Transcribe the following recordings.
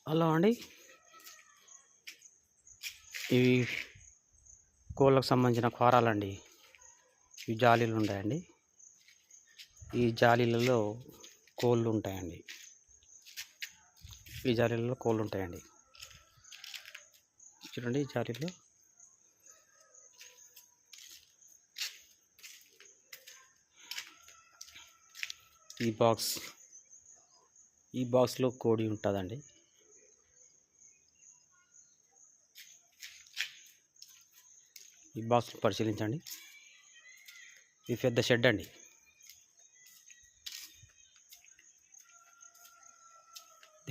Hello అండి. ఇవి కోళ్ళకు సంబంధించిన ఫారాలండి. ఈ జాలీలు ఉంటాయండి. ఈ జాలీలలో కోళ్ళు ఉంటాయండి. ఈ జాలీలలో కోళ్ళు ఉంటాయండి. చూడండి, ఈ జాలీలో ఈ బాక్స్లో కోడి ఉంటుందండి. ఈ బాక్స్ పరిశీలించండి. ఇది పెద్ద షెడ్ అండి.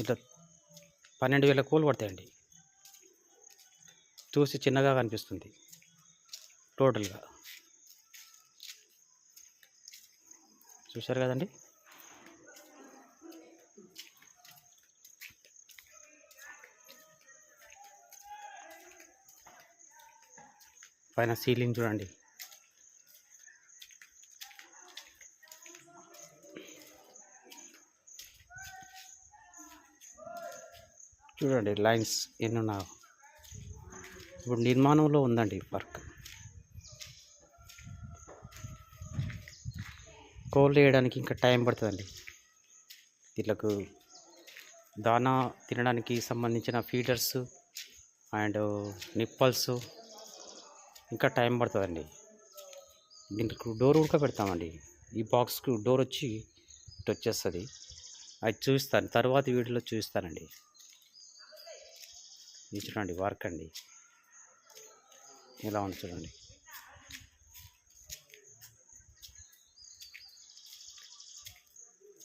ఇట్లా 12,000 కోళ్ళు పడతాయండి. చూసి చిన్నగా కనిపిస్తుంది టోటల్గా. చూశారు కదండి. పైన సీలింగ్ చూడండి. చూడండి లైన్స్ ఎన్ని ఉన్నాయో. ఇప్పుడు నిర్మాణంలో ఉందండి వర్క్. కోళ్ళు వేయడానికి ఇంకా టైం పడుతుందండి. వీళ్ళకు దానా తినడానికి సంబంధించిన ఫీడర్స్ అండ్ నిప్పల్స్ ఇంకా టైం పడుతుందండి. దీనికి డోర్ కూడా పెడతామండి. ఈ బాక్స్కు డోర్ వచ్చి ఇటు వచ్చేస్తుంది. అది చూపిస్తాను, తర్వాత వీడియోలో చూపిస్తానండి. ఇది చూడండి వర్క్ అండి, ఇలా ఉంది చూడండి.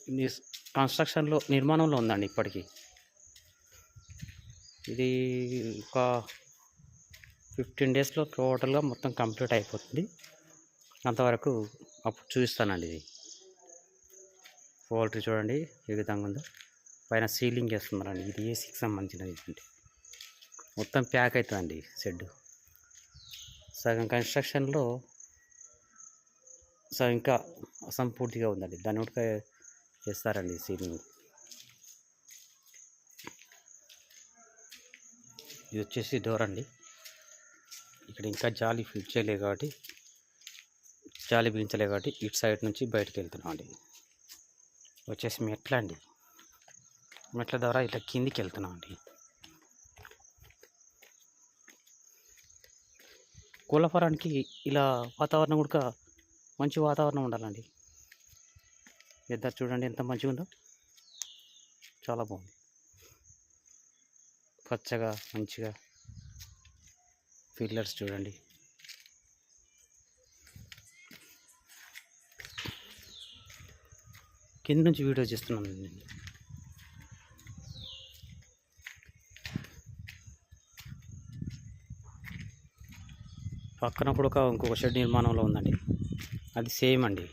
ఇది కన్స్ట్రక్షన్లో నిర్మాణంలో ఉందండి ఇప్పటికీ. ఇది ఒక 15 డేస్లో టోటల్గా మొత్తం కంప్లీట్ అయిపోతుంది. అంతవరకు అప్పుడు చూపిస్తానండి. ఇది పౌల్ట్రీ చూడండి ఏ విధంగా ఉందో. పైన సీలింగ్ వేస్తున్నారండి. ఇది ఏసీకి సంబంధించినది. మొత్తం ప్యాక్ అవుతుందండి షెడ్. సగం కన్స్ట్రక్షన్లో, సగం ఇంకా అసంపూర్తిగా ఉందండి. దాన్ని కూడా చేస్తారండి సీలింగ్. ఇది వచ్చేసి డోర్ అండి. ఇక్కడ ఇంకా జాలి ఫిట్ చేయలేదు కాబట్టి, జాలి బిగించలేదు కాబట్టి ఇటు సైడ్ నుంచి బయటకు వెళ్తున్నాం అండి. వచ్చేసి మెట్ల అండి. మెట్ల ద్వారా ఇట్లా కిందికి వెళ్తున్నాం అండి. కోళ్ళ ఫారానికి ఇలా వాతావరణం కూడా మంచి వాతావరణం ఉండాలండి. ఇద్దరు చూడండి ఎంత మంచిగా ఉందో, చాలా బాగుంది. పచ్చగా మంచిగా పిల్లర్స్ చూడండి. కింద నుంచి వీడియో చేస్తున్నాను నేను. పక్కన కూడా ఇంకొక షెడ్ నిర్మాణంలో ఉందండి. అది సేమ్ అండి.